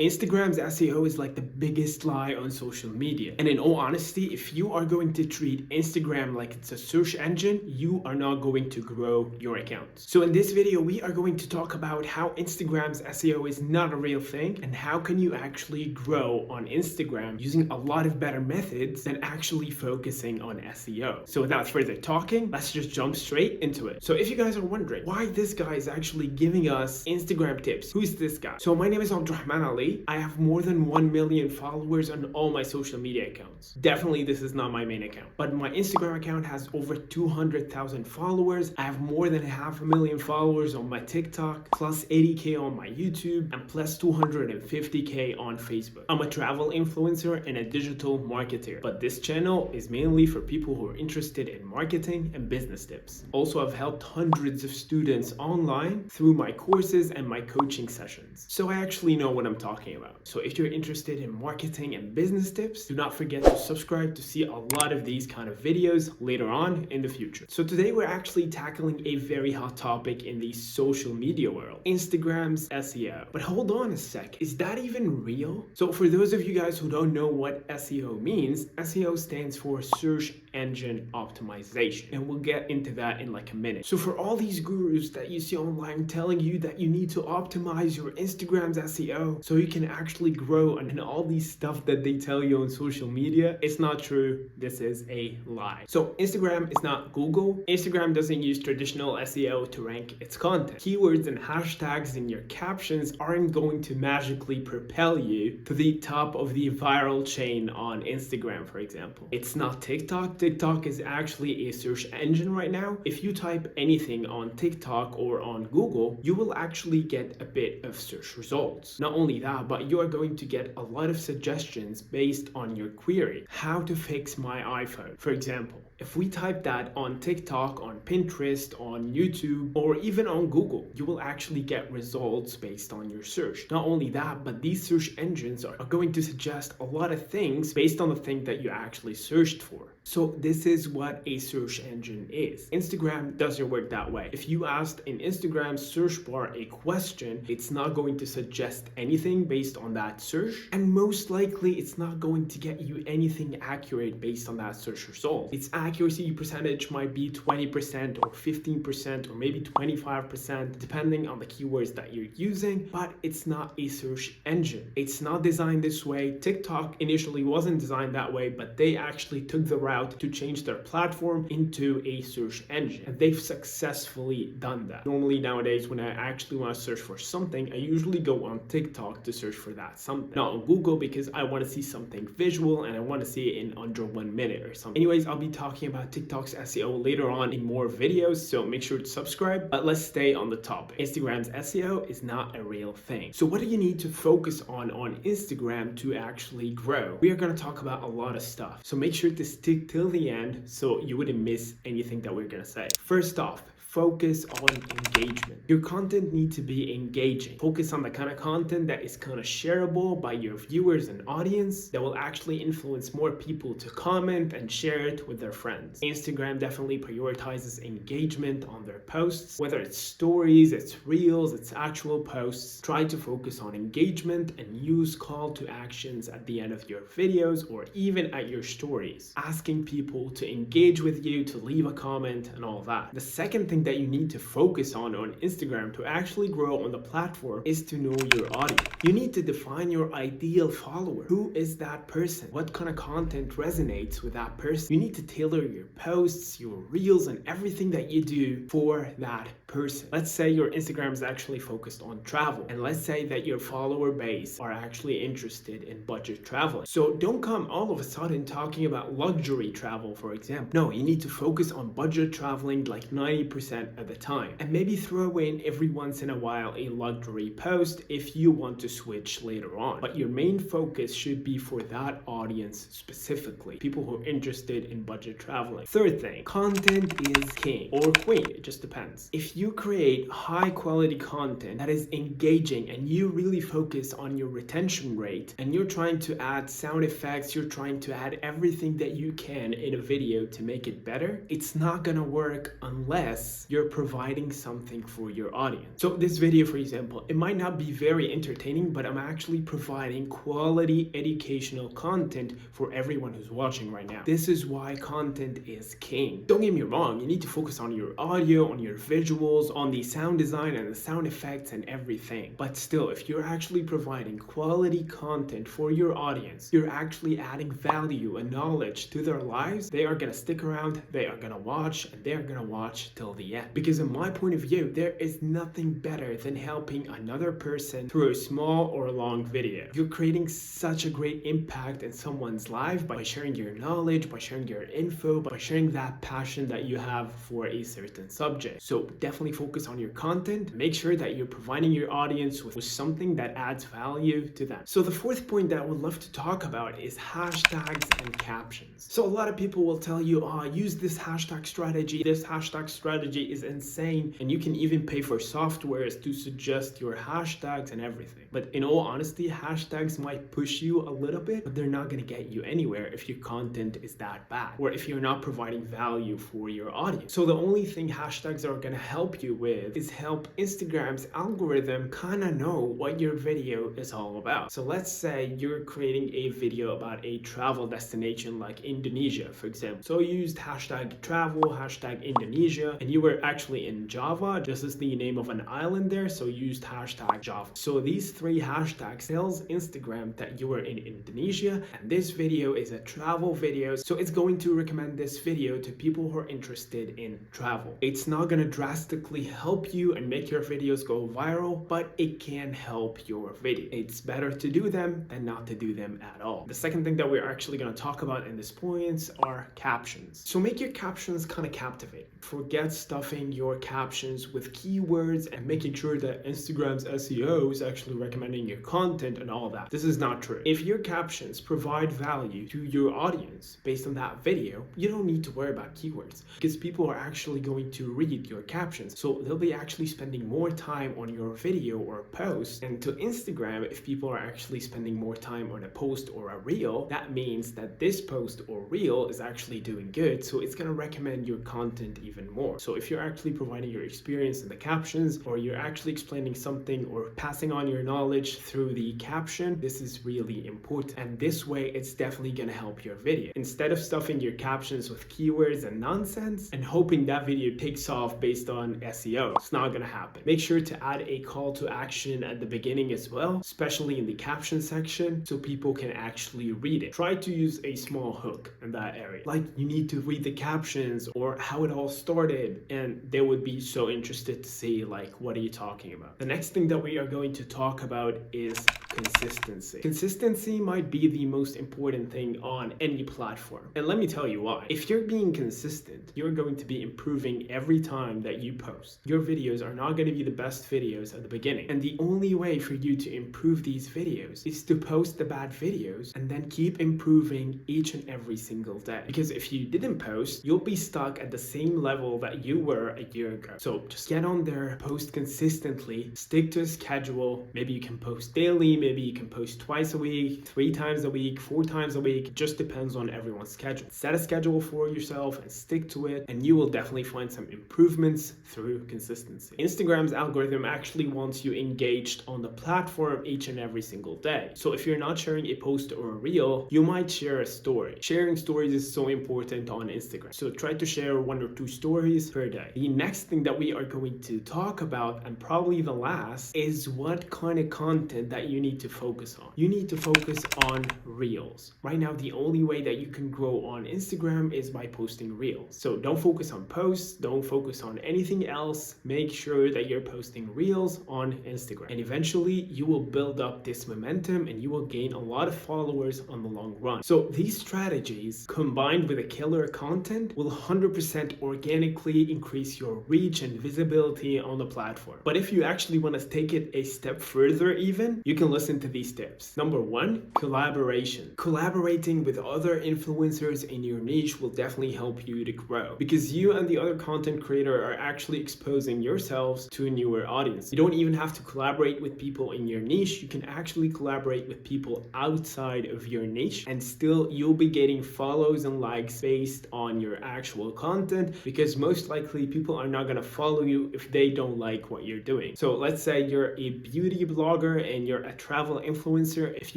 Instagram's SEO is like the biggest lie on social media. And in all honesty, if you are going to treat Instagram like it's a search engine, you are not going to grow your account. So in this video, we are going to talk about how Instagram's SEO is not a real thing and how can you actually grow on Instagram using a lot of better methods than actually focusing on SEO. So without further talking, let's just jump straight into it. So if you guys are wondering why this guy is actually giving us Instagram tips, who's this guy? So my name is Abdurrahman Ali. I have more than 1 million followers on all my social media accounts. Definitely this is not my main account, but my Instagram account has over 200,000 followers. I have more than 500,000 followers on my TikTok, plus 80k on my YouTube, and plus 250k on Facebook. I'm a travel influencer and a digital marketer, but this channel is mainly for people who are interested in marketing and business tips. Also, I've helped hundreds of students online through my courses and my coaching sessions. So I actually know what I'm talking about. So if you're interested in marketing and business tips, do not forget to subscribe to see a lot of these kind of videos later on in the future. So today we're actually tackling a very hot topic in the social media world, Instagram's SEO. But hold on a sec, is that even real? So for those of you guys who don't know what SEO means, SEO stands for search engine optimization, and we'll get into that in like a minute. So for all these gurus that you see online telling you that you need to optimize your Instagram's SEO so you can actually grow and all these stuff that they tell you on social media, it's not true. This is a lie. So Instagram is not Google. Instagram doesn't use traditional SEO to rank its content. Keywords and hashtags in your captions aren't going to magically propel you to the top of the viral chain on Instagram, for example. It's not TikTok. TikTok is actually a search engine right now. If you type anything on TikTok or on Google, you will actually get a bit of search results. Not only that, but you are going to get a lot of suggestions based on your query. How to fix my iPhone, for example. If we type that on TikTok, on Pinterest, on YouTube, or even on Google, you will actually get results based on your search. Not only that, but these search engines are going to suggest a lot of things based on the thing that you actually searched for. So this is what a search engine is. Instagram doesn't work that way. If you asked in Instagram's search bar a question, it's not going to suggest anything based on that search, and most likely it's not going to get you anything accurate based on that search result. Its accuracy percentage might be 20% or 15% or maybe 25% depending on the keywords that you're using, but it's not a search engine. It's not designed this way. TikTok initially wasn't designed that way, but they actually took the route to change their platform into a search engine, and they've successfully done that. Normally nowadays when I actually want to search for something, I usually go on TikTok to search for that something, not on Google, because I want to see something visual and I want to see it in under 1 minute or something. Anyways, I'll be talking about TikTok's SEO later on in more videos, so make sure to subscribe. But let's stay on the topic. Instagram's SEO is not a real thing. So what do you need to focus on Instagram to actually grow? We are going to talk about a lot of stuff, so make sure to stick till the end so you wouldn't miss anything that we're going to say. First off, focus on engagement. Your content needs to be engaging. Focus on the kind of content that is kind of shareable by your viewers and audience, that will actually influence more people to comment and share it with their friends. Instagram definitely prioritizes engagement on their posts, whether it's stories, it's reels, it's actual posts. Try to focus on engagement and use call to actions at the end of your videos or even at your stories, asking people to engage with you, to leave a comment and all that. The second thing that you need to focus on Instagram to actually grow on the platform is to know your audience. You need to define your ideal follower. Who is that person? What kind of content resonates with that person? You need to tailor your posts, your reels, and everything that you do for that person. Let's say your Instagram is actually focused on travel, and let's say that your follower base are actually interested in budget traveling. So don't come all of a sudden talking about luxury travel, for example. No, you need to focus on budget traveling like 90% at the time, and maybe throw in every once in a while a luxury post if you want to switch later on. But your main focus should be for that audience specifically, people who are interested in budget traveling. Third thing, content is king or queen, it just depends. If you create high quality content that is engaging and you really focus on your retention rate and you're trying to add sound effects, you're trying to add everything that you can in a video to make it better, it's not gonna work unless yes, you're providing something for your audience. So this video, for example, it might not be very entertaining, but I'm actually providing quality educational content for everyone who's watching right now. This is why content is king. Don't get me wrong, you need to focus on your audio, on your visuals, on the sound design and the sound effects and everything. But still, if you're actually providing quality content for your audience, you're actually adding value and knowledge to their lives, they are gonna stick around, they are gonna watch, and they're gonna watch till the end. Because in my point of view, there is nothing better than helping another person through a small or long video. You're creating such a great impact in someone's life by sharing your knowledge, by sharing your info, by sharing that passion that you have for a certain subject. So definitely focus on your content. Make sure that you're providing your audience with something that adds value to them. So the fourth point that I would love to talk about is hashtags and captions. So a lot of people will tell you, use this hashtag strategy. This hashtag strategy is insane, and you can even pay for softwares to suggest your hashtags and everything. But in all honesty, hashtags might push you a little bit, but they're not going to get you anywhere if your content is that bad, or if you're not providing value for your audience. So the only thing hashtags are going to help you with is help Instagram's algorithm kind of know what your video is all about. So let's say you're creating a video about a travel destination like Indonesia, for example. So you used hashtag travel, hashtag Indonesia, and you were actually in Java. This is the name of an island there, so you used hashtag Java. So these three hashtags tells Instagram that you were in Indonesia, and this video is a travel video, so it's going to recommend this video to people who are interested in travel. It's not going to drastically help you and make your videos go viral, but it can help your video. It's better to do them than not to do them at all. The second thing that we're actually going to talk about in this points are captions. So make your captions kind of captivating. Forget stuffing your captions with keywords and making sure that Instagram's SEO is actually recommending your content and all that. This is not true. If your captions provide value to your audience based on that video, you don't need to worry about keywords, because people are actually going to read your captions. So they'll be actually spending more time on your video or post. And to Instagram, if people are actually spending more time on a post or a reel, that means that this post or reel is actually doing good. So it's going to recommend your content even more. So if you're actually providing your experience in the captions, or you're actually explaining something or passing on your knowledge through the caption, this is really important. And this way, it's definitely going to help your video. Instead of stuffing your captions with keywords and nonsense and hoping that video takes off based on SEO, it's not going to happen. Make sure to add a call to action at the beginning as well, especially in the caption section, so people can actually read it. Try to use a small hook in that area, like you need to read the captions or how it all started, and they would be so interested to see, like, what are you talking about? The next thing that we are going to talk about is consistency. Consistency might be the most important thing on any platform. And let me tell you why. If you're being consistent, you're going to be improving every time that you post. Your videos are not going to be the best videos at the beginning. And the only way for you to improve these videos is to post the bad videos and then keep improving each and every single day. Because if you didn't post, you'll be stuck at the same level that you were a year ago. So just get on there, post consistently, stick to a schedule. Maybe you can post daily, maybe you can post twice a week, 3 times a week, 4 times a week. It just depends on everyone's schedule. Set a schedule for yourself and stick to it, and you will definitely find some improvements through consistency. Instagram's algorithm actually wants you engaged on the platform each and every single day. So if you're not sharing a post or a reel, you might share a story. Sharing stories is so important on Instagram. So try to share 1 or 2 stories per day. The next thing that we are going to talk about, and probably the last, is what kind of content that you need to focus on. You need to focus on reels. Right now, the only way that you can grow on Instagram is by posting reels. So don't focus on posts, don't focus on anything else. Make sure that you're posting reels on Instagram. And eventually, you will build up this momentum and you will gain a lot of followers on the long run. So these strategies combined with a killer content will 100% organically increase your reach and visibility on the platform. But if you actually want to take it a step further even, you can listen listen to these tips. Number one, collaboration. Collaborating with other influencers in your niche will definitely help you to grow, because you and the other content creator are actually exposing yourselves to a newer audience. You don't even have to collaborate with people in your niche. You can actually collaborate with people outside of your niche, and still you'll be getting follows and likes based on your actual content, because most likely people are not going to follow you if they don't like what you're doing. So let's say you're a beauty blogger and you're a travel influencer. If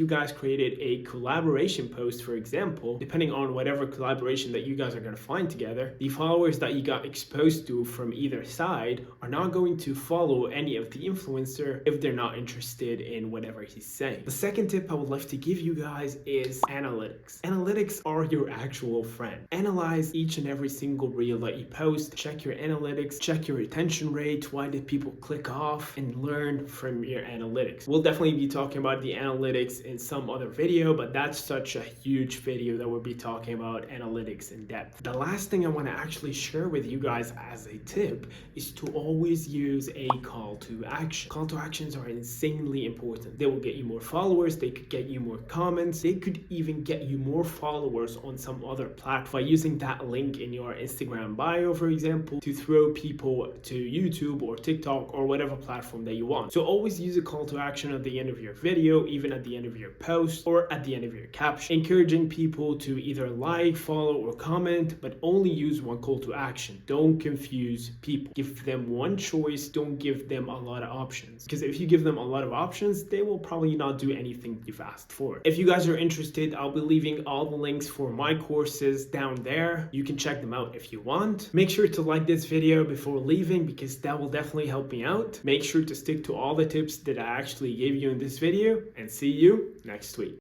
you guys created a collaboration post, for example, depending on whatever collaboration that you guys are going to find together, the followers that you got exposed to from either side are not going to follow any of the influencer if they're not interested in whatever he's saying. The second tip I would like to give you guys is analytics. Analytics are your actual friend. Analyze each and every single reel that you post. Check your analytics, check your retention rate, why did people click off, and learn from your analytics. We'll definitely be talking about the analytics in some other video, but that's such a huge video that we'll be talking about analytics in depth. The last thing I want to actually share with you guys as a tip is to always use a call to action. Call to actions are insanely important. They will get you more followers, they could get you more comments, they could even get you more followers on some other platform by using that link in your Instagram bio, for example, to throw people to YouTube or TikTok or whatever platform that you want. So always use a call to action at the end of your video, even at the end of your post, or at the end of your caption, encouraging people to either like, follow, or comment, but only use one call to action. Don't confuse people. Give them one choice, don't give them a lot of options, because if you give them a lot of options, they will probably not do anything you've asked for. If you guys are interested, I'll be leaving all the links for my courses down there. You can check them out if you want. Make sure to like this video before leaving, because that will definitely help me out. Make sure to stick to all the tips that I actually gave you in this video, and see you next week.